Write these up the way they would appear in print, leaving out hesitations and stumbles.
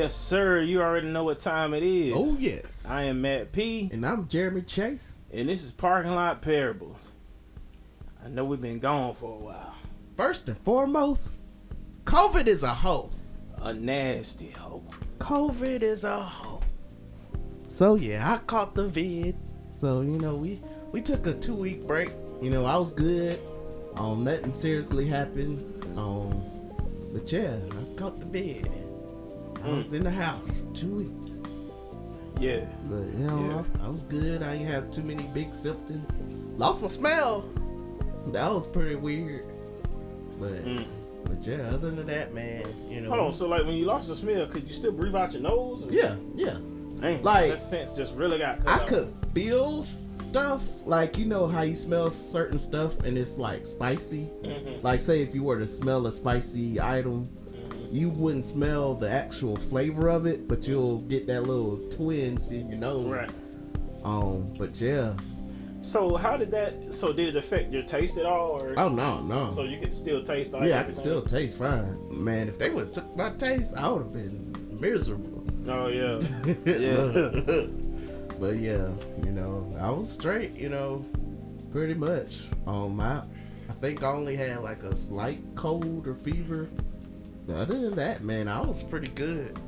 Yes, sir. You already know what time it is. Oh, yes. I am Matt P. And I'm Jeremy Chase. And this is Parking Lot Parables. I know we've been gone for a while. First and foremost, COVID is a hoe. A nasty hoe. COVID is a hoe. So, yeah, I caught the vid. So, we took a 2-week break. I was good. Nothing seriously happened. But yeah, I caught the vid. I was in the house for 2 weeks. Yeah. But, I was good. I didn't have too many big symptoms. Lost my smell. That was pretty weird. But yeah, other than that, man, Hold on, so like when you lost the smell, could you still breathe out your nose? Or? Yeah. Dang, like, so that sense just really got cut I out. could feel stuff, like, how you smell certain stuff and it's like spicy. Mm-hmm. Like, say if you were to smell a spicy item, you wouldn't smell the actual flavor of it, but you'll get that little twinge in your nose. Right. But yeah. So did it affect your taste at all? Or? Oh, no. So you could still taste like Yeah, everything? I could still taste fine. Man, if they would have took my taste, I would have been miserable. Oh, yeah. Yeah. But yeah, I was straight, pretty much. I think I only had like a slight cold or fever. But other than that, man, I was pretty good.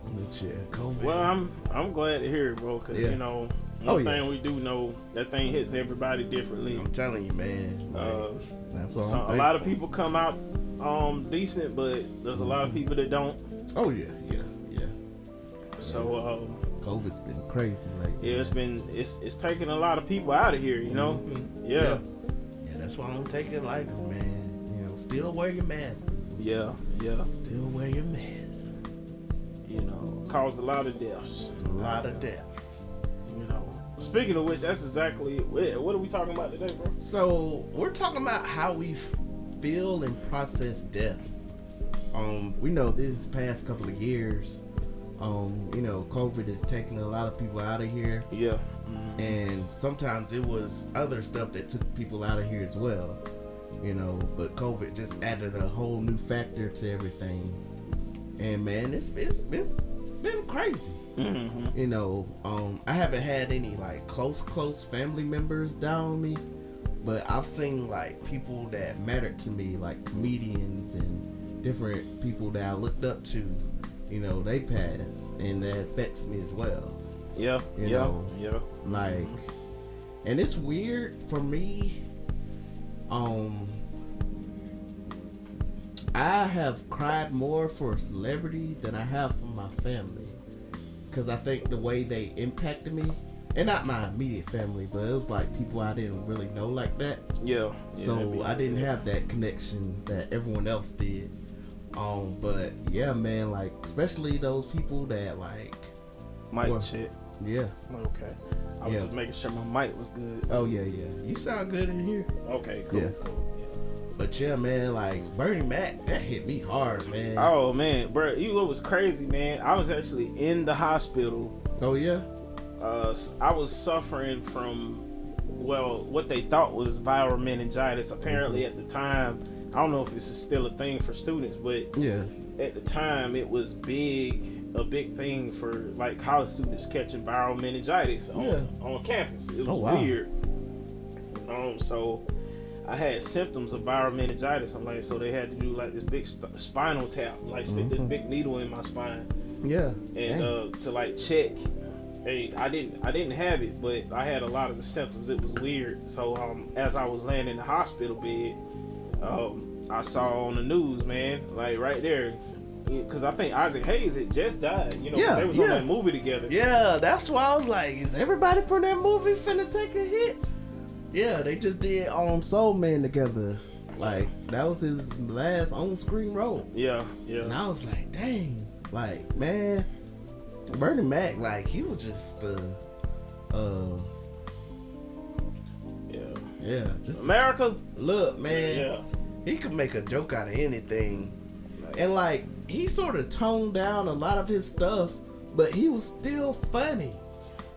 But yeah, COVID. Well, I'm glad to hear it, bro, because, one thing we do know, that thing hits everybody differently. I'm telling you, man. A lot of people come out decent, but there's a lot of people that don't. Oh, yeah. So, COVID's been crazy lately. Yeah, it's taking a lot of people out of here, Mm-hmm. Yeah. Yeah, that's why I don't take it like it, man. Still wear your mask. Yeah. Still wear your mask. Caused a lot of deaths. Speaking of which, that's exactly what are we talking about today, bro? So we're talking about how we feel and process death. We know this past couple of years, COVID is taking a lot of people out of here. Yeah. Mm-hmm. And sometimes it was other stuff that took people out of here as well. But COVID just added a whole new factor to everything. And man, it's been crazy. Mm-hmm. I haven't had any like close family members down on me, but I've seen like people that mattered to me, like comedians and different people that I looked up to. They passed, and that affects me as well. Yeah. Like, and it's weird for me. I have cried more for a celebrity than I have for my family, because I think the way they impacted me, and not my immediate family, but it was like people I didn't really know like that. Yeah. So I didn't have that connection that everyone else did. But yeah, man, like especially those people that like mic check. Yeah. Okay. I was just making sure my mic was good. Oh yeah. You sound good in here. Okay, cool. Yeah. But yeah, man, like Bernie Mac, that hit me hard, man. Oh man, bro, it was crazy, man. I was actually in the hospital. Oh yeah. I was suffering from, what they thought was viral meningitis. Apparently, at the time, I don't know if this is still a thing for students, but yeah, at the time it was a big thing for like college students catching viral meningitis on campus. It was weird. So I had symptoms of viral meningitis. I'm like, so they had to do like this big spinal tap, like stick this big needle in my spine. Yeah. And to like check. Hey, I didn't have it, but I had a lot of the symptoms. It was weird. So as I was laying in the hospital bed, I saw on the news, man, like right there, because I think Isaac Hayes had just died. They was on that movie together. Yeah, that's why I was like, is everybody from that movie finna take a hit? Yeah, they just did Soul Man together. Like that was his last on-screen role. Yeah. And I was like, dang, like man, Bernie Mac, like he was just just America. Look, man, he could make a joke out of anything, and like he sort of toned down a lot of his stuff, but he was still funny.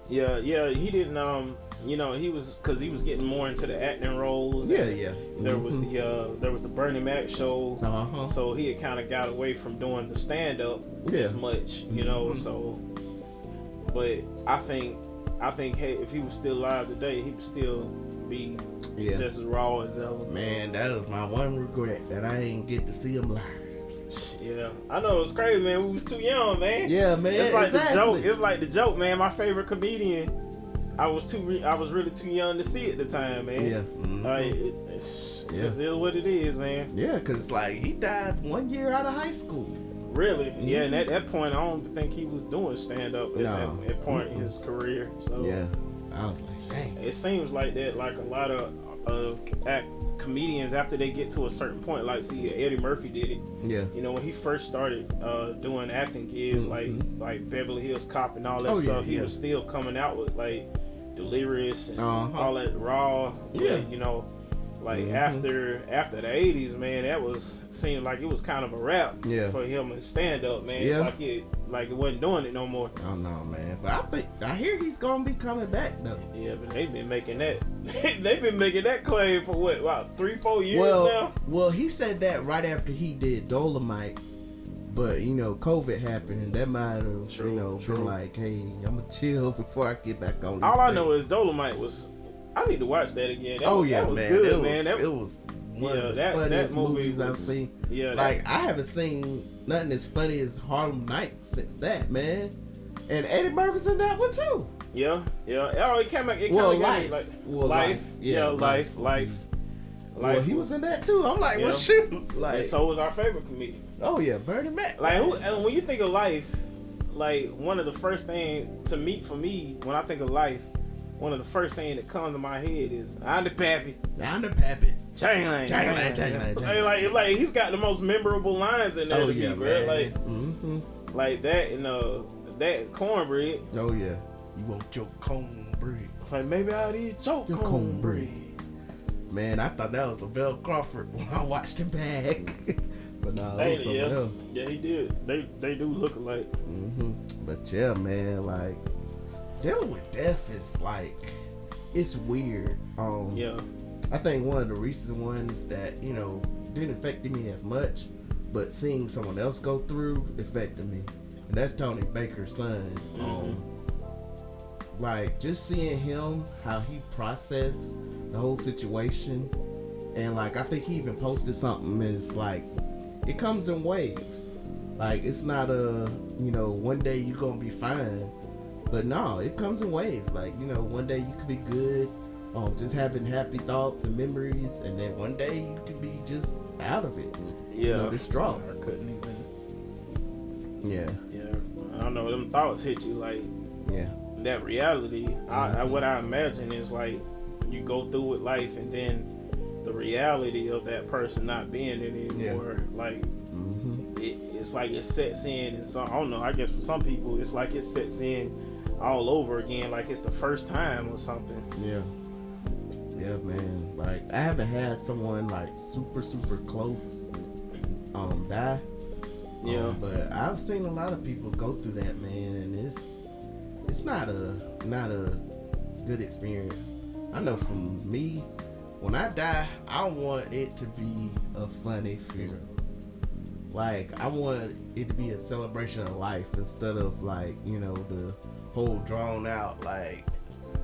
Yeah, he didn't. you know, he was getting more into the acting roles. Yeah. There was the Bernie Mac show, so he had kind of got away from doing the stand up as much, you know. So, but I think hey, if he was still alive today, he would still be just as raw as ever. Man, that was my one regret, that I ain't get to see him live. Yeah, I know, it's crazy, man. We was too young, man. Yeah, man. It's like the joke. It's like the joke, man. My favorite comedian, I was really too young to see at the time, man. Yeah. Like it just is what it is, man. Yeah, cause like he died 1 year out of high school. Really? Mm-hmm. Yeah. And at that point, I don't think he was doing stand up at that point in his career. So yeah, I was like, dang. It seems like that. Like a lot of comedians, after they get to a certain point, like see Eddie Murphy did it. Yeah. You know, when he first started doing acting gigs, like Beverly Hills Cop and all that stuff, he was still coming out with like Delirious and all that raw. Yeah. You know, like after the 80s, man, seemed like it was kind of a wrap for him and stand up, man. Yeah. It's like it wasn't doing it no more. Oh no, man. But I hear he's gonna be coming back though. Yeah, but they've been making that claim for what, about 3-4 years now? Well, he said that right after he did Dolomite. But, you know, COVID happened, and that might have, been like, hey, I'm going to chill before I get back on this All I know is Dolomite was... I need to watch that again. That was man. Good, man. It was one of the funniest movies I've seen. Yeah, like, I haven't seen nothing as funny as Harlem Nights since that, man. And Eddie Murphy's in that one, too. Yeah. Oh, it came back. Life. Life. Yeah, Life. Well, he was in that, too. I'm like, well, shoot. Like, and so was our favorite comedian. Oh, yeah, Bernie Mac. Like, and when you think of Life, like, one of the first things for me, when I think of Life, one of the first things that comes to my head is, I'm the pappy. Chain. Like, he's got the most memorable lines in there bro. Like, like that and that cornbread. Oh, yeah. You want your cornbread. Like, maybe I'll eat your cornbread. Man, I thought that was Lavelle Crawford when I watched it back. But no, that was something else. Yeah, he did. They do look alike. But yeah, man, like, dealing with death is like, it's weird. I think one of the recent ones that, you know, didn't affect me as much, but seeing someone else go through affected me. And that's Tony Baker's son. Like, just seeing him, how he processed the whole situation. And like, I think he even posted something, it's like, it comes in waves. Like, it's not one day you're gonna be fine. But no, it comes in waves. Like, you know, one day you could be good, just having happy thoughts and memories, and then one day you could be just out of it. Distraught. I couldn't even. Yeah. I don't know, them thoughts hit you like. Yeah. That reality. What I imagine is like you go through with life, and then the reality of that person not being it anymore. Like it's like it sets in, and so I don't know. I guess for some people, it's like it sets in all over again, like it's the first time or something. Yeah, man. Like, I haven't had someone like super close die. But I've seen a lot of people go through that, man, and it's not a good experience. I know from me, when I die, I want it to be a funny funeral. Like, I want it to be a celebration of life instead of like, you know, the whole drawn out, like,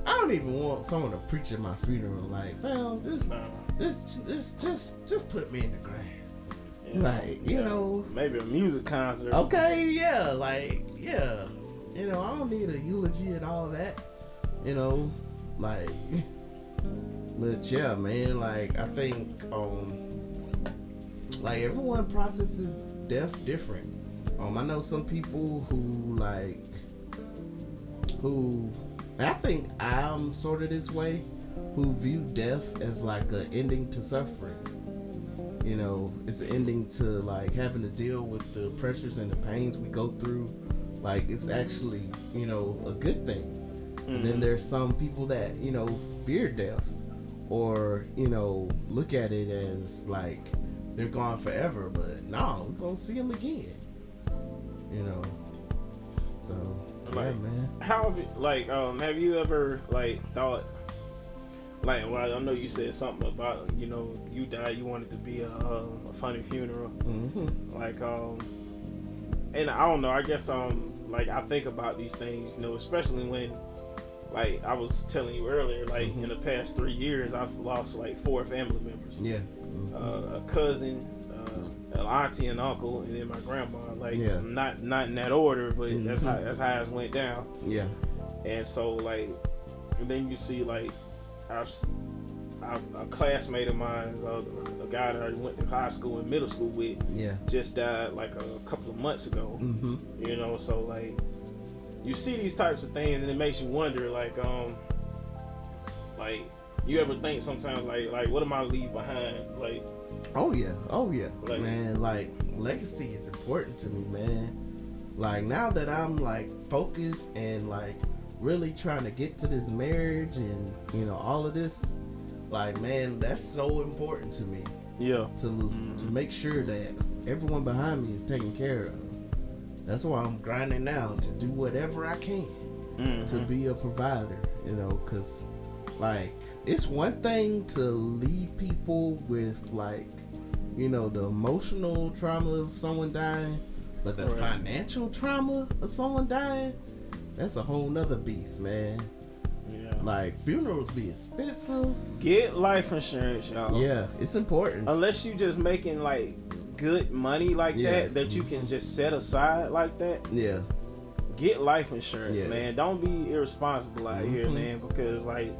I don't even want someone to preach at my funeral. Like, fam, just put me in the grave. Like, you know, maybe a music concert. Okay, yeah, like, yeah, you know, I don't need a eulogy and all that, you know, like, but yeah, man, like, I think, like, everyone processes death different. I know some people who I think I'm sort of this way, who view death as like an ending to suffering. You know, it's an ending to like having to deal with the pressures and the pains we go through. Like, it's actually, you know, a good thing. And then there's some people that, you know, fear death, or, you know, look at it as like they're gone forever, but no, we're gonna see them again. You know, so like, yeah, man. How have you, like, have you ever like thought Like, well, I know you said something about, you know, you died, you wanted to be a funny funeral. Mm-hmm. Like, and I don't know, I guess, like, I think about these things, you know, especially when, like, I was telling you earlier, like, in the past 3 years, I've lost, like, 4 family members. Yeah. A cousin, an auntie and uncle, and then my grandma. Like, not in that order, but that's how it went down. Yeah. And so, like, and then you see, like, a classmate of mine, a guy that I went to high school and middle school with, just died like a couple of months ago. Mm-hmm. You know, so like you see these types of things, and it makes you wonder, like you ever think sometimes, like what am I leave behind? Like, oh yeah, like, man, like legacy is important to me, man. Like now that I'm like focused and like really trying to get to this marriage and, you know, all of this, like, man, that's so important to me. Yeah. To make sure that everyone behind me is taken care of. That's why I'm grinding now to do whatever I can to be a provider, you know, because, like, it's one thing to leave people with, like, you know, the emotional trauma of someone dying, but the financial trauma of someone dying, that's a whole nother beast, man. Yeah. Like, funerals be expensive. Get life insurance, y'all. Yeah, it's important. Unless you just making, like, good money like that you can just set aside like that. Yeah. Get life insurance, man. Don't be irresponsible out here, man, because, like,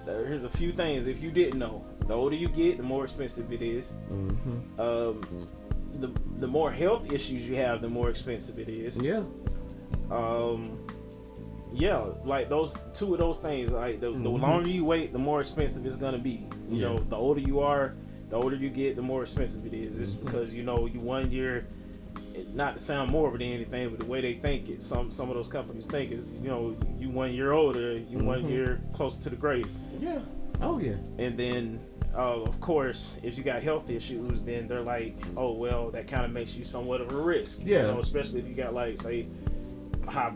here's a few things. If you didn't know, the older you get, the more expensive it is. The more health issues you have, the more expensive it is. Yeah. Yeah, like those two of those things, like the longer you wait, the more expensive it's gonna be. You know, the older you are, the older you get, the more expensive it is. It's because, you know, you 1 year, not to sound morbid or anything, but the way they think it, some of those companies think is, you know, you 1 year older, you 1 year closer to the grave. Yeah. Oh yeah. And then of course, if you got health issues, then they're like, oh well, that kind of makes you somewhat of a risk. Yeah. You know, especially if you got, like, say, high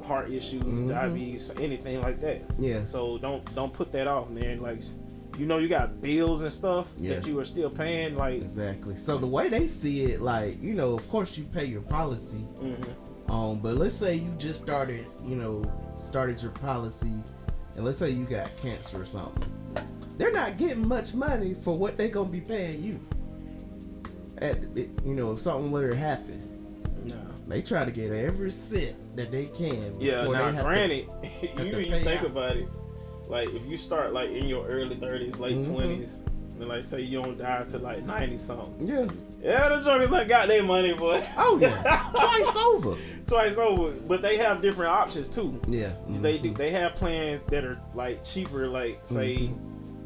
heart issues, diabetes, anything like that. Yeah. So don't put that off, man. Like, you know, you got bills and stuff that you are still paying. Like, exactly. So the way they see it, like, you know, of course you pay your policy. But let's say you just started your policy, and let's say you got cancer or something. They're not getting much money for what they're gonna be paying you. You know, if something were to happen. They try to get every cent that they can. Yeah, now granted, you even think about it. Like, if you start, like, in your early 30s, late 20s, and, like, say you don't die till, like, 90-something. Yeah. Yeah, the jokers like got their money, boy. Oh, yeah. Twice over. But they have different options, too. Yeah. They do. They have plans that are, like, cheaper, like, say,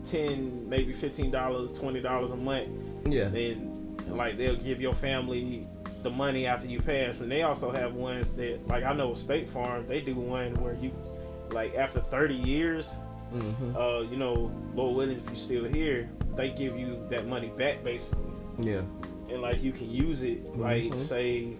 $10, maybe $15, $20 a month. Yeah. Then, like, they'll give your family the money after you pass. And they also have ones that, like, I know State Farm, they do one where you, like, after 30 years, you know, Lord willing, if you're still here, they give you that money back, basically. Yeah. And, like, you can use it, like, say,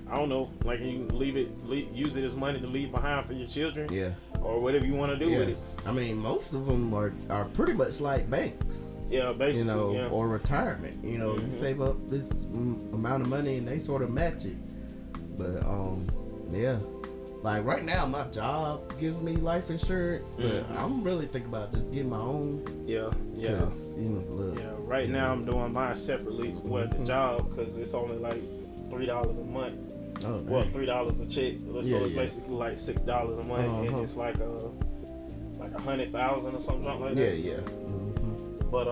I don't know, like, you can use it as money to leave behind for your children. Yeah. Or whatever you want to do with it. I mean, most of them are pretty much like banks. Yeah, basically, you know, or retirement. You know, you save up this amount of money and they sort of match it. But yeah, like right now, my job gives me life insurance, but I'm really thinking about just getting my own. Yeah, yeah. You know, look, yeah. Right now, I'm doing mine separately with the job because it's only like $3 a month. Oh, well, $3 a check, so it's basically like $6 a month, and it's like 100,000 or something like that. Yeah, yeah. But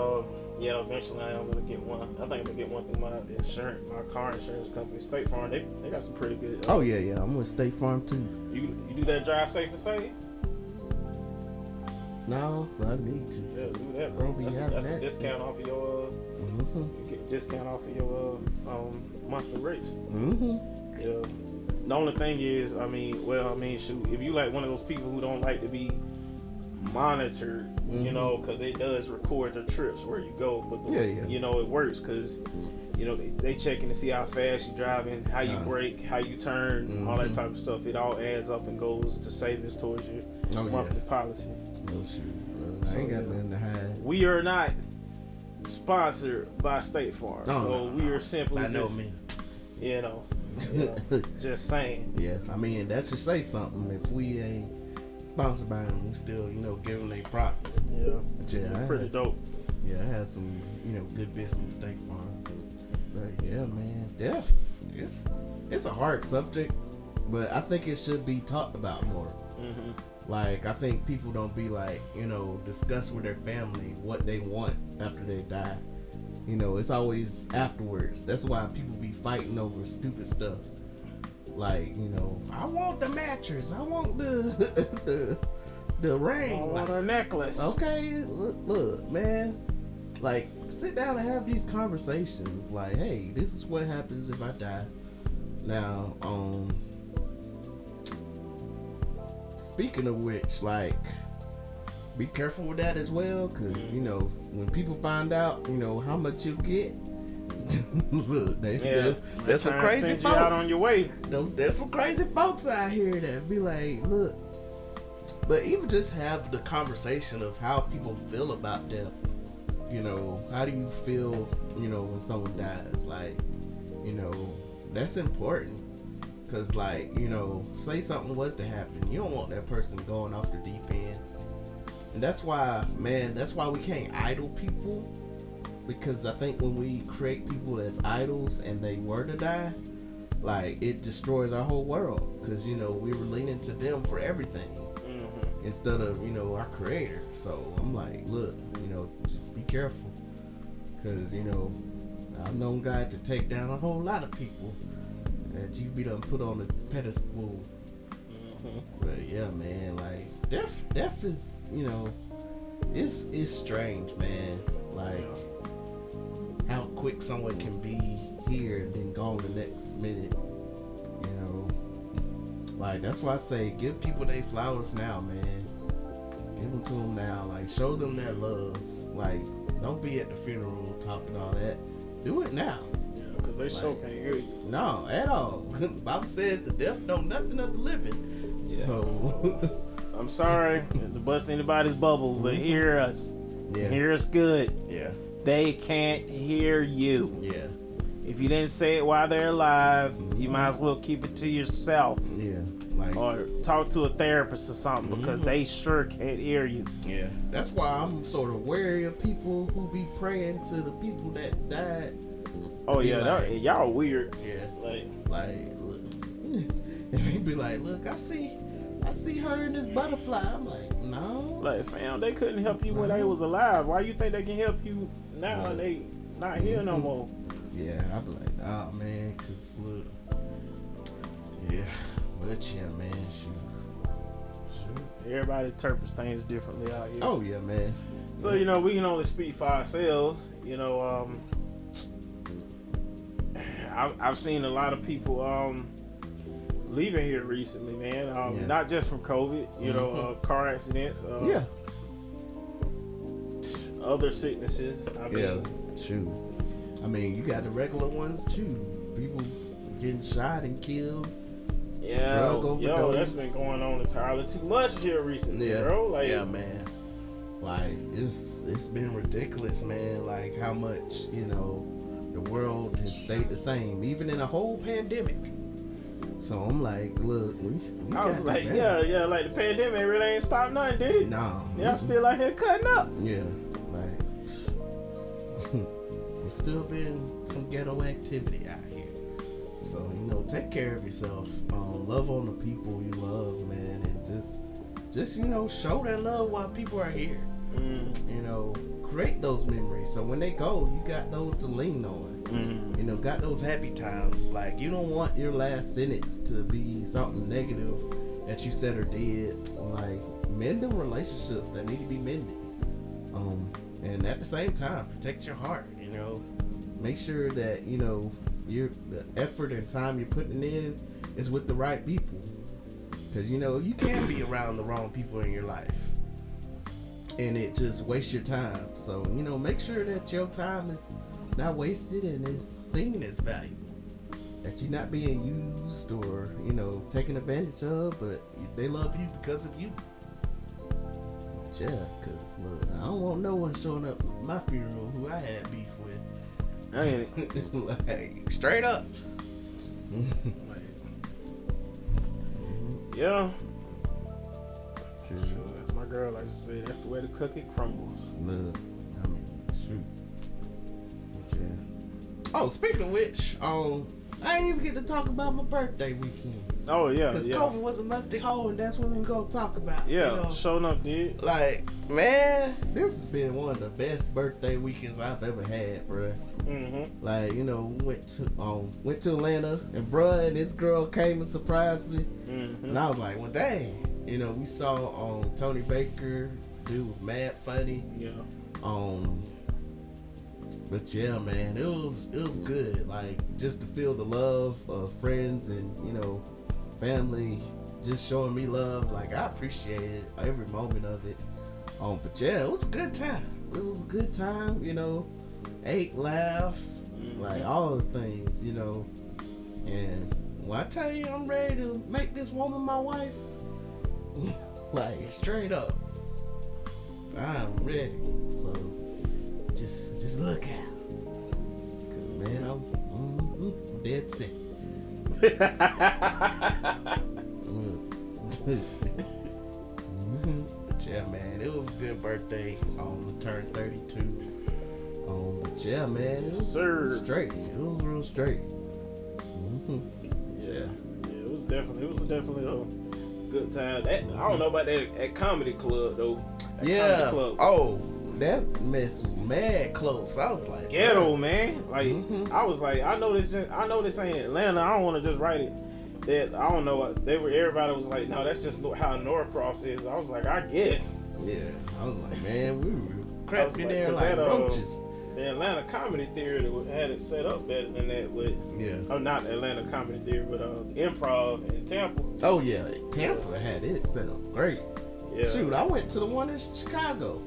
yeah, eventually I am gonna get one. I think I'm gonna get one through my insurance, my car insurance company, State Farm. They got some pretty good. Oh yeah, yeah. I'm with State Farm too. You do that drive safe and save? No, but I need to. Yeah, do that, bro. That's a discount off of your. You get a discount off of your monthly rates. Yeah. The only thing is, I mean, shoot, if you like one of those people who don't like to be monitored, you know, because it does record the trips where you go, but you know, it works because, you know, they checking to see how fast you driving, how you brake, how you turn, all that type of stuff. It all adds up and goes to savings towards your monthly policy. No shoot. I ain't got nothing to hide. We are not sponsored by State Farm, we are simply just saying. Yeah, I mean that should say something. If we ain't sponsored by them, we still give them their props. Yeah, but yeah, pretty dope. Yeah, I had some good business with State Farm. But yeah, man, death. It's a hard subject, but I think it should be talked about more. Mm-hmm. Like, I think people don't be like, discuss with their family what they want after they die. It's always afterwards. That's why people be fighting over stupid stuff. Like, I want the mattress. I want the ring. I want a necklace. Okay, look, man. Like, sit down and have these conversations. Like, hey, this is what happens if I die. Now, speaking of which, like, be careful with that as well, because when people find out how much you get, look, there's some crazy folks out on your way. There's some crazy folks out here that be like, look. But even just have the conversation of how people feel about death. How do you feel when someone dies? Like, that's important. Because, like, say something was to happen, you don't want that person going off the deep end. And that's why we can't idol people. Because I think when we create people as idols and they were to die, like, it destroys our whole world. Because, we were leaning to them for everything. Mm-hmm. Instead of, our creator. So, I'm like, look, just be careful. Because, I've known God to take down a whole lot of people that you be done put on a pedestal. Mm-hmm. But yeah, man, like death is, it's strange, man. Like how quick someone can be here and then gone the next minute. Like that's why I say give people their flowers now, man. Give them to them now. Like show them that love. Like don't be at the funeral talking all that. Do it now. Because they sure can't hear you. No, at all. Bible said the deaf know nothing of the living. Yeah, so I'm sorry to bust anybody's bubble, but hear us. Yeah. Hear us good. Yeah. They can't hear you. Yeah. If you didn't say it while they're alive, you might as well keep it to yourself. Yeah. Or talk to a therapist or something because they sure can't hear you. Yeah. That's why I'm sort of wary of people who be praying to the people that died. Oh yeah, y'all weird. Yeah. Like look. And they be like, look, I see her in this butterfly. I'm like, no. Like, fam, they couldn't help you when they was alive. Why you think they can help you now? Right. They not here no more. Yeah, I be like, nah, man, cause look. Yeah. But yeah, man, shoot. Everybody interprets things differently out here. Oh yeah, man. So we can only speak for ourselves. I've seen a lot of people leaving here recently, man. Not just from COVID, car accidents. Other sicknesses. I mean, shoot. I mean, you got the regular ones too. People getting shot and killed. Yeah, that's been going on entirely too much here recently, bro. Like, yeah, man. Like it's been ridiculous, man. Like how much the world has stayed the same, even in a whole pandemic. So I'm like, look, I was like, yeah, like the pandemic really ain't stopped nothing, did it? No, y'all still out here cutting up. Yeah, like there's still been some ghetto activity out here. So take care of yourself. Love on the people you love, man, and just show that love while people are here. Create those memories so when they go, you got those to lean on. Got those happy times. Like you don't want your last sentence to be something negative that you said or did. Like mend them relationships that need to be mended. And at the same time, protect your heart. Make sure that the effort and time you're putting in is with the right people. Because you can be around the wrong people in your life and it just wastes your time. So make sure that your time is not wasted and is seen as valuable, that you're not being used or taken advantage of, but they love you because of you. Yeah, cause look, I don't want no one showing up at my funeral who I had beef with. I ain't like straight up. Yeah. Sure, that's my girl. Like I said, that's the way the cookie crumbles. Look, I mean, shoot. But yeah. Oh, speaking of which, I ain't even get to talk about my birthday weekend. Oh yeah, because COVID was a musty hole, and that's what we're gonna talk about. Yeah, you know? showing up, dude. Like, man, this has been one of the best birthday weekends I've ever had, bruh. Mm-hmm. Like, you know, went to Atlanta, and bruh and this girl came and surprised me, and I was like, well, dang. You know, we saw Tony Baker. Dude was mad funny. Yeah. But yeah, man, it was good. Like, just to feel the love of friends and, you know, family just showing me love. Like, I appreciated every moment of it. But yeah, it was a good time. It was a good time, you know. Ate, laughed, like all the things, you know. And when I tell you I'm ready to make this woman my wife, like straight up, I'm ready. So just look out, 'cause man, I'm dead sick. But yeah, man, it was a good birthday. I turned 32. But yeah, man, it was straight. It was real straight. Yeah, it was definitely a good time. I don't know about that at comedy club though. Comedy club. Oh, that mess was mad close. I was like, ghetto, man. Like I was like, I know this ain't Atlanta. I don't want to just write it. That I don't know what everybody was like, no, that's just how Norcross is. I was like, I guess. Yeah, I was like, man, we were crept in there like roaches. The Atlanta Comedy Theater had it set up better than that with not Atlanta Comedy Theater, but Improv in Tampa. Oh yeah, Tampa had it set up great. Yeah. Shoot, I went to the one in Chicago.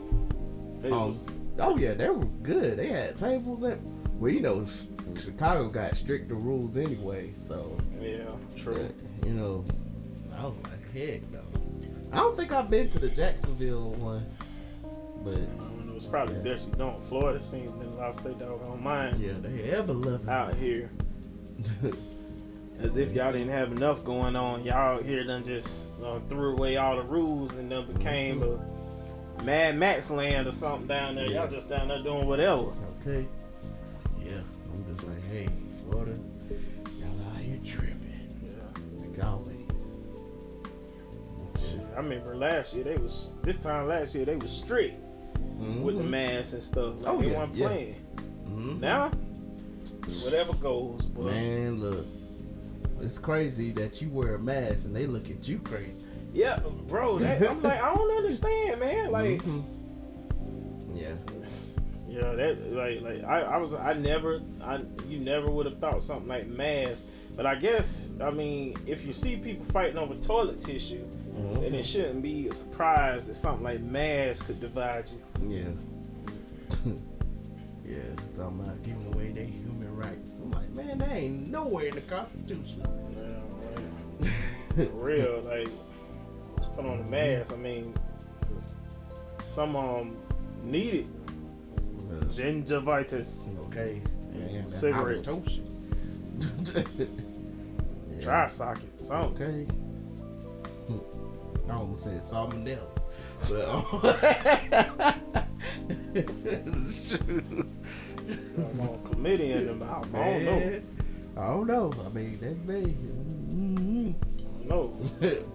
Oh yeah, they were good. They had tables at, well, you know, Chicago got stricter rules anyway, so yeah, true. You know, I was like, heck no. I don't think I've been to the Jacksonville one, but it's probably best you don't. Florida seems to lost their doggone mind. Yeah, they ever love out here. As if y'all didn't have enough going on. Y'all here done just threw away all the rules and then became a Mad Max land or something down there. Y'all just down there doing whatever. Okay. Yeah, I'm just like, hey, Florida, y'all out here tripping. Yeah. Like always. Shit, I remember last year they was strict. With the masks and stuff. Like they weren't playing. Now, whatever goes, boy. Man, look. It's crazy that you wear a mask and they look at you crazy. Yeah, bro. I'm like, I don't understand, man. Like, yeah. That you never would have thought something like masks. But I guess, I mean, if you see people fighting over toilet tissue, then it shouldn't be a surprise that something like masks could divide you. Yeah. Yeah, talking about giving away their human rights. I'm like, man, that ain't nowhere in the Constitution. Yeah, like, for real, like, let's put on the mask. I mean, some need it. Gingivitis. Okay. And cigarettes. Dry sockets. Something. Okay. I almost said salmonella. But chlamydia in the mouth. I don't know. I mean, that may. No.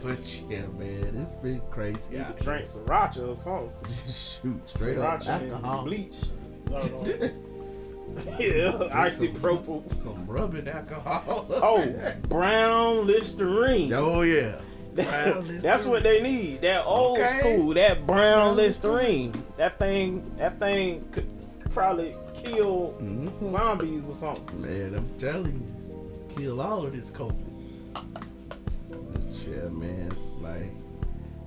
But yeah, man, it's been crazy. You could drink sriracha or something. Shoot, straight up alcohol. Bleach. Yeah, isopropyl. Some rubbing alcohol. Oh, brown Listerine. Oh yeah. That's what they need. That old school, that brown Listerine. That thing could probably kill zombies or something. Man, I'm telling you, kill all of this COVID. But yeah, man, like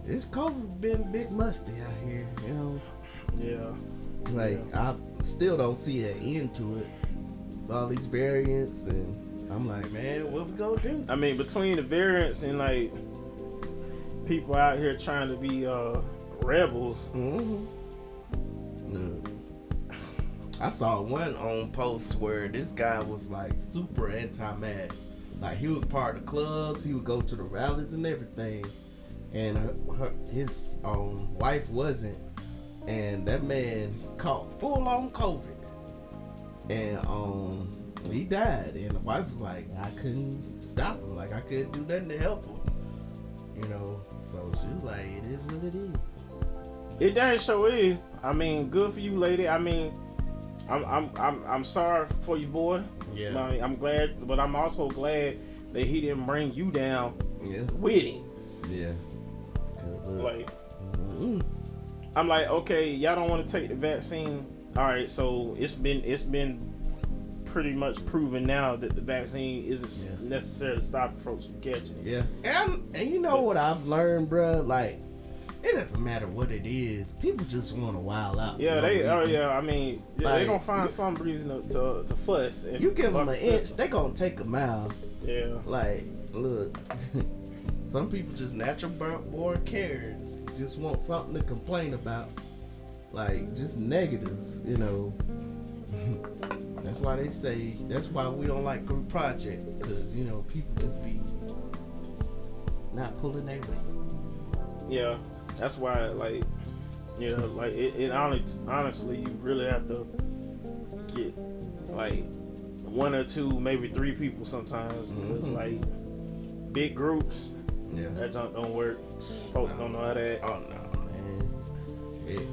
this COVID been big musty out here, you know. Yeah. Like I still don't see an end to it with all these variants, and I'm like, man, what we gonna do? I mean, between the variants and like people out here trying to be rebels. I saw one on post where this guy was like super anti-mask. Like he was part of the clubs, he would go to the rallies and everything, and his wife wasn't, and that man caught full-on COVID, and he died, and the wife was like, I couldn't stop him, like I couldn't do nothing to help him, you know. So she was like, it is what it is. It damn sure is. I mean, good for you, lady. I mean, I'm sorry for you, boy. Yeah. I'm glad, but I'm also glad that he didn't bring you down with him. Yeah. Like, I'm like, okay, y'all don't want to take the vaccine. All right, so it's been pretty much proven now that the vaccine isn't necessary to stop folks from catching it. Yeah. And you know what I've learned, bro? Like, it doesn't matter what it is. People just want to wild out. Yeah, I mean, like, they gonna find some reason to fuss. And you give them an inch, they gonna take a mile. Yeah. Like, look, some people just natural born Karens. Just want something to complain about. Like, just negative, you know. That's why they say, that's why we don't like group projects. Because, you know, people just be not pulling their weight. Yeah. That's why, like, like it honestly, you really have to get like one or two, maybe three people sometimes, because like big groups, that junk don't work. Folks don't know how to act. Oh no, man.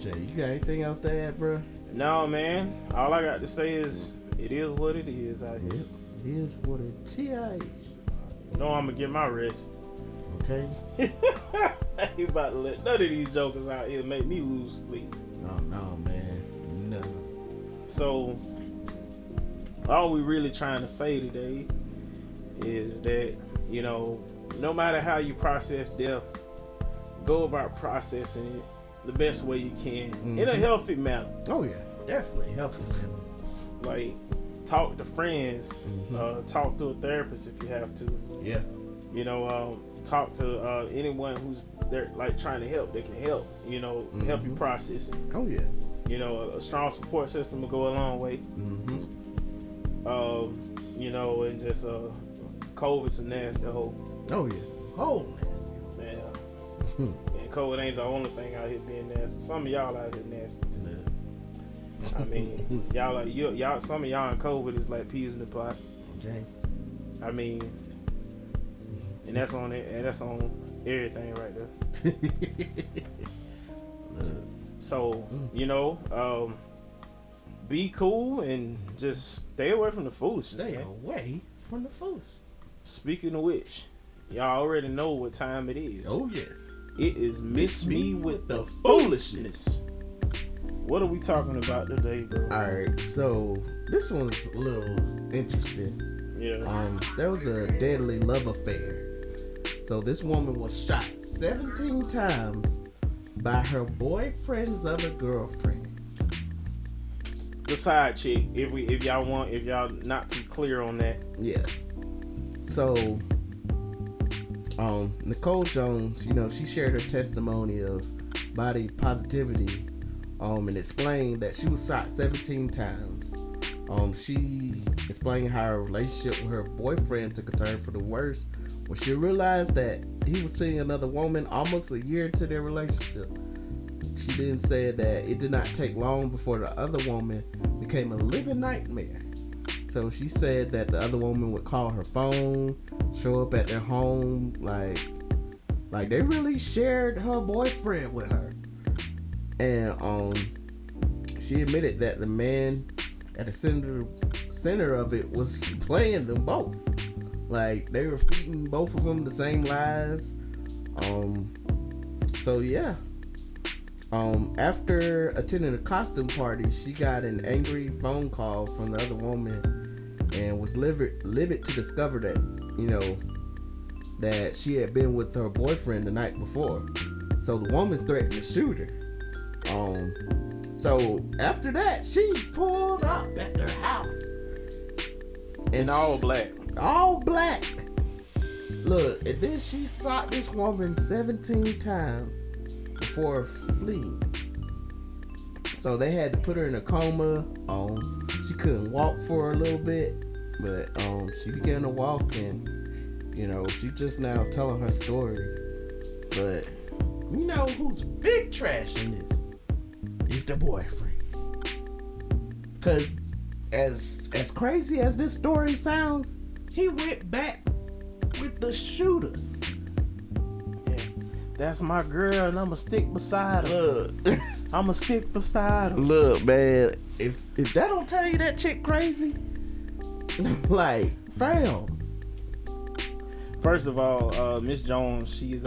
You got anything else to add, bro? No, man. All I got to say is it is what it is out here. It is what it is. You know I'm gonna get my rest. Okay. You about to let none of these jokers out here make me lose sleep. No, man. No. So, all we really trying to say today is that, you know, no matter how you process death, go about processing it the best way you can in a healthy manner. Oh, yeah. Definitely healthy manner. Like, talk to friends, talk to a therapist if you have to. Yeah. You know, talk to anyone who's there, like trying to help. They can help. You know, help you process it. Oh yeah. You know, a strong support system will go a long way. You know, and just COVID's a nasty hole. Oh yeah. Oh nasty. Yeah. And COVID ain't the only thing out here being nasty. Some of y'all out here nasty too. I mean, y'all. Some of y'all in COVID is like peas in the pot. Okay. I mean. And that's on it, and that's on everything right there. So, you know, be cool and just stay away from the foolishness. Stay away from the foolish. Speaking of which, y'all already know what time it is. Oh yes. It is Miss Me with the Foolishness. What are we talking about today, bro? Alright, so this one's a little interesting. Yeah. There was a deadly love affair. So this woman was shot 17 times by her boyfriend's other girlfriend. The side chick, if y'all not too clear on that. Yeah. So Nicole Jones, you know, she shared her testimony of body positivity, and explained that she was shot 17 times. She explained how her relationship with her boyfriend took a turn for the worse when she realized that he was seeing another woman almost a year into their relationship. She then said that it did not take long before the other woman became a living nightmare. So she said that the other woman would call her phone, show up at their home, like they really shared her boyfriend with her. And she admitted that the man at the center of it was playing them both. Like, they were feeding both of them the same lies. So yeah. After attending a costume party, she got an angry phone call from the other woman and was livid to discover that, you know, that she had been with her boyfriend the night before. So the woman threatened to shoot her. So after that, she pulled up at their house. In all black. All black. Look, and then she sought this woman 17 times before fleeing. So they had to put her in a coma. She couldn't walk for a little bit, but she began to walk, and she just now telling her story. But you know who's big trash in this? Is the boyfriend. Cause as crazy as this story sounds, he went back with the shooter. Yeah, that's my girl, and I'ma stick beside her. Look, I'ma stick beside her. Look, man, if that don't tell you that chick crazy, like, fam. First of all, Miss Jones, she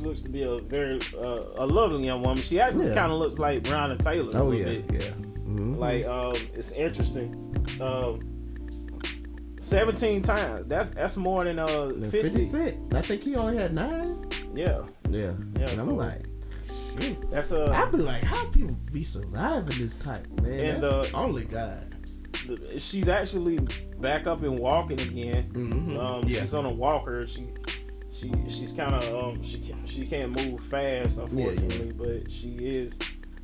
looks to be a very a lovely young woman. She actually kind of looks like Breonna Taylor. Oh yeah, yeah. Mm-hmm. Like, it's interesting. 17 times. That's more than 56. I think he only had 9. Yeah. And I'm like, shit. That's I'd be like, how people be surviving this type, man? And that's only God. She's actually back up and walking again. Mm-hmm. She's on a walker. She's kind of she can't move fast, unfortunately, but she is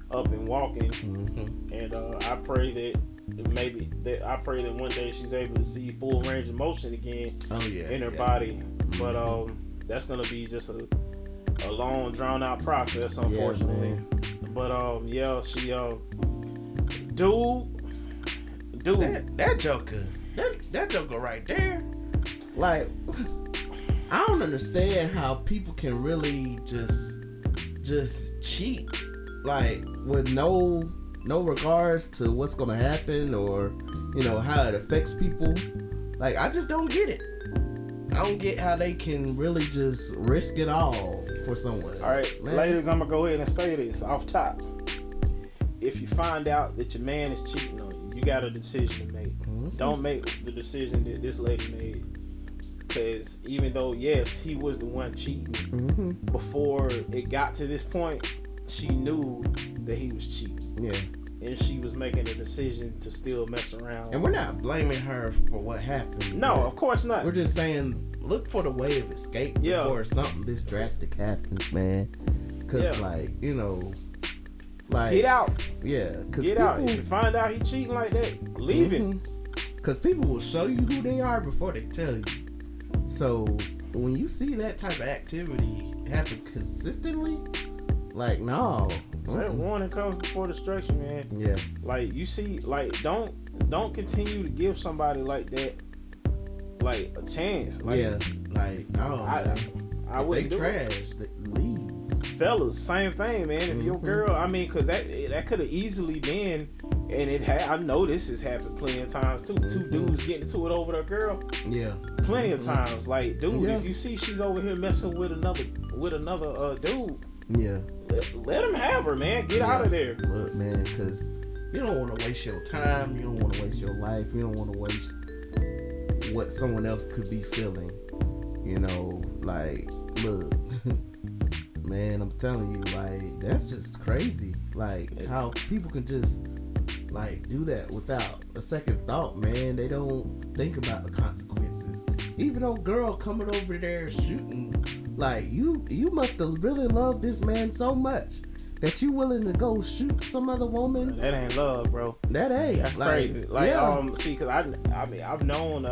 up and walking. Mm-hmm. And I pray that one day she's able to see full range of motion again. In her body. But that's gonna be just a long drawn out process, unfortunately. But she dude, that joker, that joker right there, like, I don't understand how people can really just cheat, like, with no regards to what's gonna happen or how it affects people. Like, I just don't get it. I don't get how they can really just risk it all for someone. All right, man. Ladies, I'm gonna go ahead and say this off top. If you find out that your man is cheating on you, you got a decision to make. Mm-hmm. Don't make the decision that this lady made. Because even though, yes, he was the one cheating, mm-hmm. before it got to this point, she knew that he was cheating. Yeah. And she was making a decision to still mess around. And we're not blaming her for what happened. No, of course not. We're just saying, look for the way of escape before something this drastic happens, man. Because, like, get out. Yeah. Get out. If you find out he cheating like that, leave him. Because people will show you who they are before they tell you. So, when you see that type of activity happen consistently, like, no. Warning comes before destruction, man. Yeah. Like, you see, like, don't continue to give somebody like that, like, a chance. Like, yeah. Like, no. I wouldn't do trash. Leave. Fellas, same thing, man. If your girl, I mean, because that could have easily been, and I know this has happened plenty of times too. Two dudes getting into it over their girl. Yeah. Plenty of times. Like, dude, if you see she's over here messing with another dude. Yeah. Let him have her, man. Get out of there. Look, man, because you don't want to waste your time. You don't want to waste your life. You don't want to waste what someone else could be feeling. Like, look, man, I'm telling you, like, that's just crazy. Like, how people can just, like, do that without a second thought, man. They don't think about the consequences. Even old girl coming over there shooting, like, you must have really loved this man so much that you willing to go shoot some other woman. That ain't love, bro. That ain't. That's crazy. Like, see, because I mean, I've known,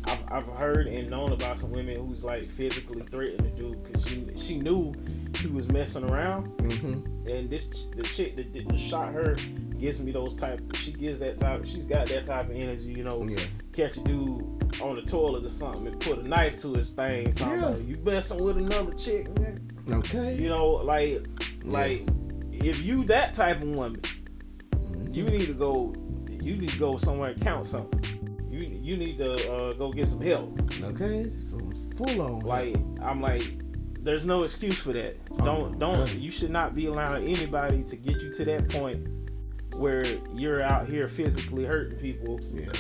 I've heard and known about some women who's, like, physically threatened the dude because she knew he was messing around. Mm-hmm. And the chick that shot her gives me those type. She's got that type of energy, Catch a dude on the toilet or something and put a knife to his thing. Talking about, you messing with another chick, man. Okay. Like if you that type of woman, you need to go somewhere and count something. You need to go get some help. Okay, some full on. Like, I'm like, there's no excuse for that. You should not be allowing anybody to get you to that point where you're out here physically hurting people. Yeah.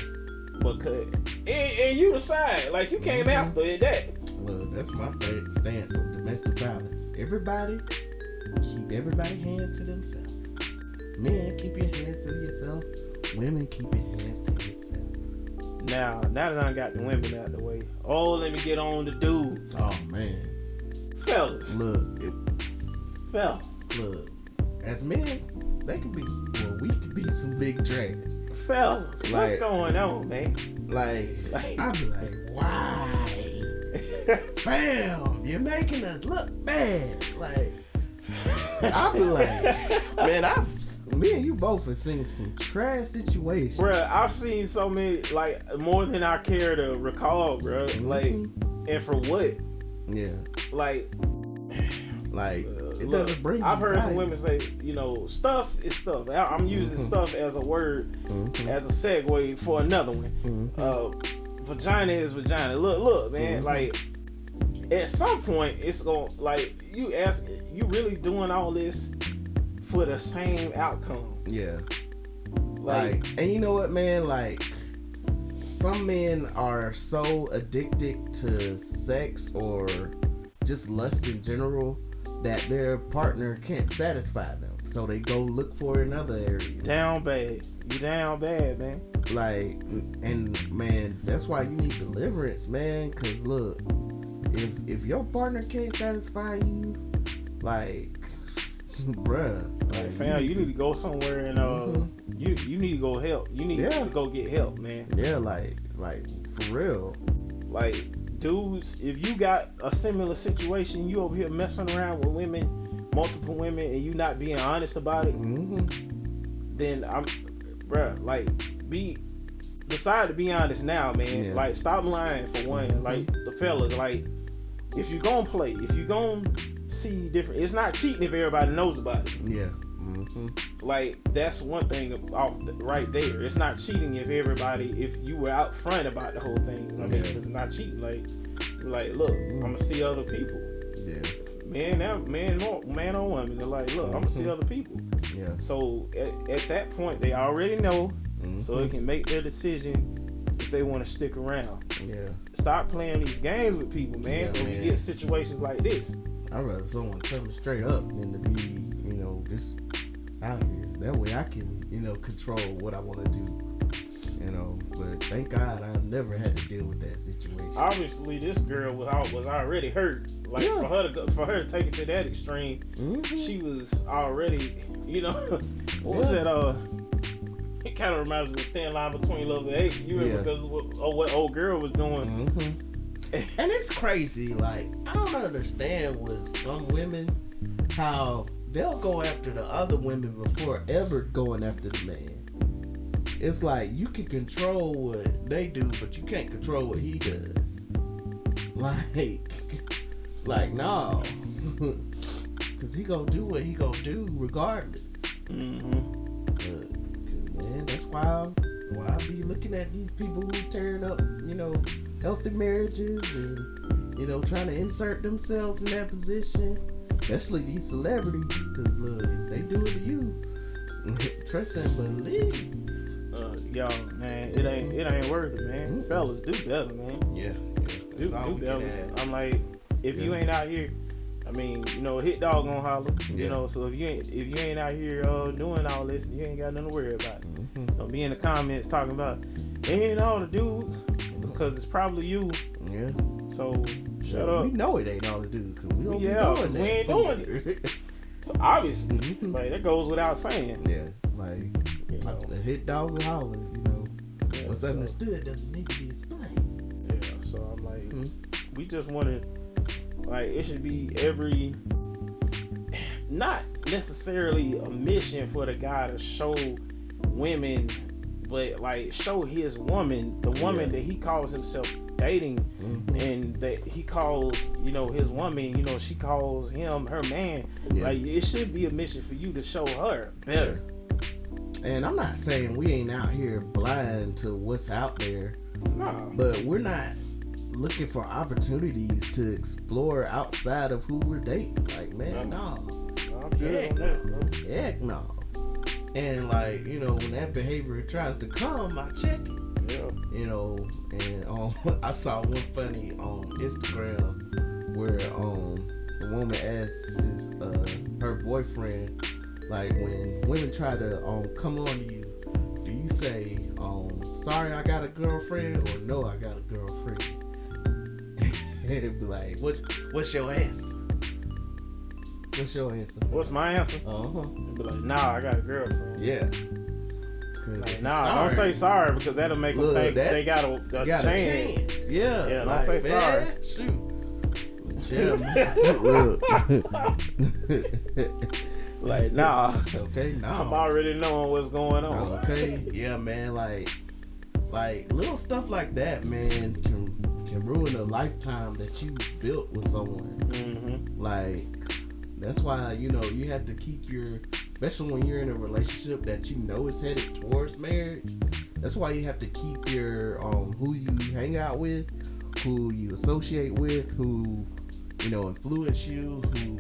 Because and you decide, like, you came after that. Look, that's my favorite stance on domestic violence. Everybody keep everybody's hands to themselves. Men, keep your hands to yourself. Women, keep your hands to yourself. Now that I got the women out the way, let me get on the dudes. Oh man, fellas, fellas, look. As men, we could be some big trash. Fellas, like, what's going on, man? Like I'd be like, why? Fam, you're making us look bad. Like, I'd be like, man, me and you both have seen some trash situations. Bruh, I've seen so many, like, more than I care to recall, bruh. Mm-hmm. Like, and for what? Yeah. Like, it doesn't bring. I've heard some women say, stuff is stuff. I'm using stuff as a word, as a segue for another one. Vagina is vagina. Look, man. Like, at some point, it's gonna, like, you really doing all this for the same outcome? Yeah. Like, and you know what, man? Like, some men are so addicted to sex or just lust in general that their partner can't satisfy them, so they go look for another area. Down bad. You down bad, man. Like, and man, that's why you need deliverance, man. Cause look, if your partner can't satisfy you, like, bruh, like, fam, you need to go somewhere and you need to go help. You need to go get help, man. Yeah, like for real. Like, dudes, if you got a similar situation, you over here messing around with women, multiple women, and you not being honest about it, then decide to be honest now, man. Yeah. Like, stop lying for one. Like, the fellas, like, if you gonna play, if you gonna see different, it's not cheating if everybody knows about it. Yeah. Like, that's one thing right there. It's not cheating if you were out front about the whole thing. I mean, it's not cheating. Like, look, I'm gonna see other people. Yeah. Man or woman. They're like, look, I'm gonna see other people. Yeah. So at that point, they already know, so they can make their decision if they want to stick around. Yeah. Stop playing these games with people, man. When you get situations like this. I'd rather someone tell me straight up than to be, just out here. That way I can, control what I want to do. But thank God I never had to deal with that situation. Obviously, this girl was already hurt. Like, for her to take it to that extreme, she was already, what was that? It kind of reminds me of a thin line between love and hate. You remember because of what old girl was doing. And it's crazy. Like, I don't understand with some women how they'll go after the other women before ever going after the man. It's like, you can control what they do, but you can't control what he does. Like, no. Because he gonna do what he gonna do regardless. But, man, that's why I be looking at these people who tearing up, healthy marriages and, trying to insert themselves in that position. Especially these celebrities, because look, if they do it to you, trust and believe. Yo, man, it ain't worth it, man. Fellas, do better, man. Yeah. Do better. I'm like, if you ain't out here, I mean, a hit dog gonna holler. So if you ain't out here doing all this, you ain't got nothing to worry about. Don't be in the comments talking about ain't all the dudes, because it's probably you. Yeah. So shut up. We know it ain't all the dudes, because we don't because we ain't doing it. So obviously, like, that goes without saying. Yeah, like, the hit dog will holler. What's understood doesn't need to be explained. Yeah. So I'm like, we just want to, like, it should be not necessarily a mission for the guy to show women, but like show his woman, the woman that he calls himself dating, and that he calls, his woman, she calls him her man. Like, it should be a mission for you to show her better. And I'm not saying we ain't out here blind to what's out there. No. But we're not looking for opportunities to explore outside of who we're dating. Like, man, no. Heck no. And like, when that behavior tries to come, I check it. Yeah. And I saw one funny on Instagram where a woman asks her boyfriend, like, when women try to come on to you, do you say, sorry I got a girlfriend, or no I got a girlfriend. And it'd be like, what's your answer? What's your answer? What's my answer? It'd be like, nah, I got a girlfriend. Yeah. Like, nah, don't say sorry, because that'll make them think they got a chance. Yeah. Yeah, don't say sorry. Shoot. Yeah, man. Like, nah. Okay, nah. I'm already knowing what's going on. Okay. Yeah, man. Like little stuff like that, man, can ruin a lifetime that you built with someone. Mm-hmm. Like, that's why, you know, you have to keep especially when you're in a relationship that you know is headed towards marriage. That's why you have to keep your who you hang out with, who you associate with, who, you know, influence you, who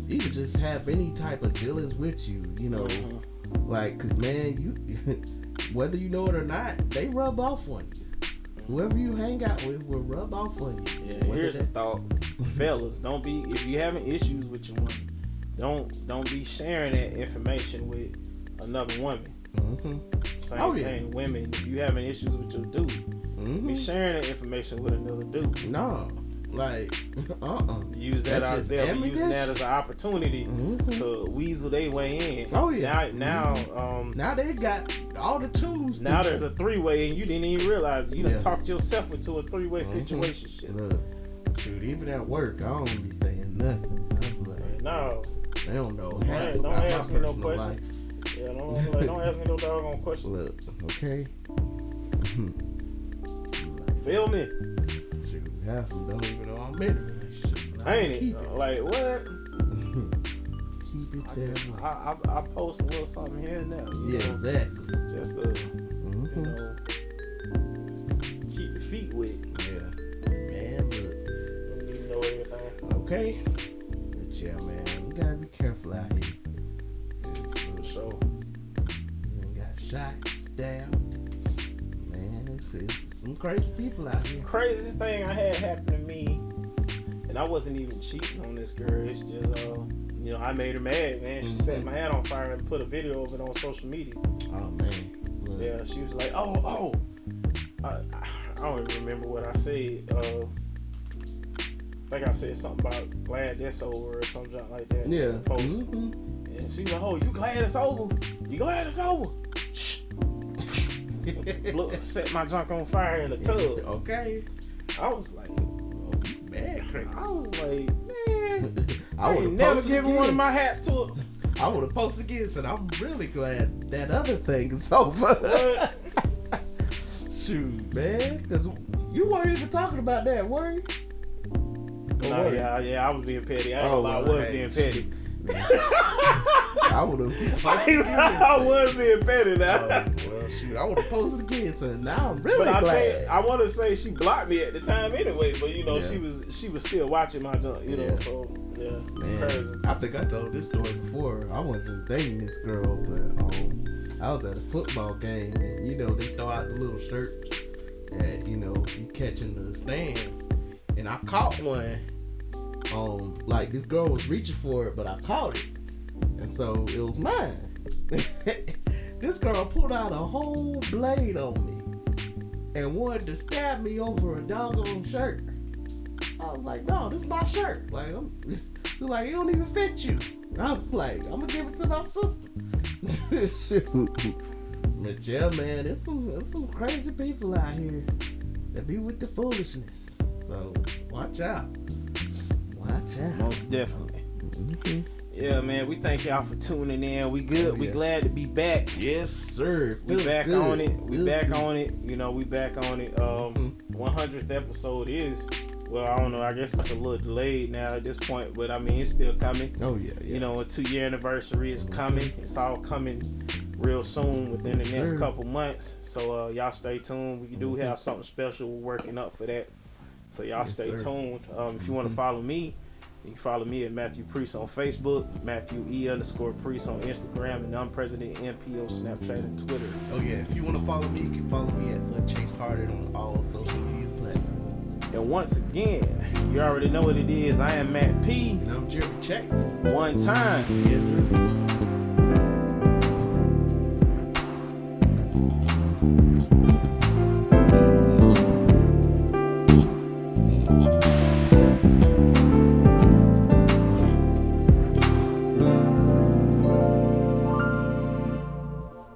even just have any type of dealings with you, you know. Mm-hmm. Like, cause man, you whether you know it or not, they rub off on you. Whoever you hang out with will rub off on you. Yeah, here's a thought. Fellas, if you having issues with your woman, don't be sharing that information with another woman. Mm-hmm. Same thing, women, if you having issues with your dude, be sharing that information with another dude. No. Like, use that out there, be using that as an opportunity to weasel their way in. Oh yeah. Now they got all the tools. Now there's a three-way, and you didn't even realize you done talked yourself into a three-way situation. Look, shoot, even at work, I don't be saying nothing. I'm like, no, they don't know half don't about ask my me no personal question. life. Yeah, don't ask me no doggone question. Look, okay. Feel me? Shoot, half of them don't even know I'm in a relationship. Ain't it? Like, what? Keep it there. I post a little something here and there. Yeah, know, exactly. Just to, you know, keep your feet wet. Yeah. Man, look. Don't even know everything. Okay. But yeah, man, we gotta be careful out here. For sure. You got shot, stabbed. Man, it's some crazy people out here. Craziest thing I had happen to me, and I wasn't even cheating on this girl. It's just, you know, I made her mad, man. She set my hand on fire and put a video of it on social media. Oh, man. Look. Yeah, she was like, I don't even remember what I said. I think I said something about glad that's over or something like that. Yeah. Post. And she was like, oh, you glad it's over? You glad it's over? Shh. Look, set my junk on fire in the tub. Okay. I was like, man, crazy. I was like, man, I would have never given one of my hats to her. I would have posted again and said, I'm really glad that other thing is over. Shoot, man. Because you weren't even talking about that, were you? No, yeah, I was being petty. I ain't gonna lie, I was being petty. I would have. I was being petty now. Well, shoot, I would have posted again. So now I'm really glad. I want to say she blocked me at the time anyway, but you know she was still watching my junk. You know, so yeah, man. Crazy. I think I told this story before. I wasn't dating this girl, but I was at a football game, and you know they throw out the little shirts that you know you catch in the stands, and I caught one. Like this girl was reaching for it, but I caught it, and so it was mine. This girl pulled out a whole blade on me and wanted to stab me over a doggone shirt. I was like, no, this is my shirt. Like, she's like, it don't even fit you. And I was like, I'm gonna give it to my sister. Shoot. But yeah, man, there's some crazy people out here that be with the foolishness. So watch out. Watch out. Most definitely. Yeah, man, we thank y'all for tuning in. We good. We glad to be back. Yes, sir. We back on it. We back on it. You know, we back on it. 100th episode is, well, I don't know. I guess it's a little delayed now at this point, but I mean, it's still coming. Oh, yeah. You know, a 2-year anniversary is coming. It's all coming real soon within the next couple months. So, y'all stay tuned. We do have something special. We're working up for that. So, y'all stay tuned. If you want to follow me, you can follow me at Matthew Priest on Facebook, Matthew _Priest on Instagram, and I'm President MP on Snapchat and Twitter. Oh yeah, if you want to follow me, you can follow me at Chase Harded on all social media platforms. And once again, you already know what it is. I am Matt P. And I'm Jeremy Chase. One time. Yes, sir.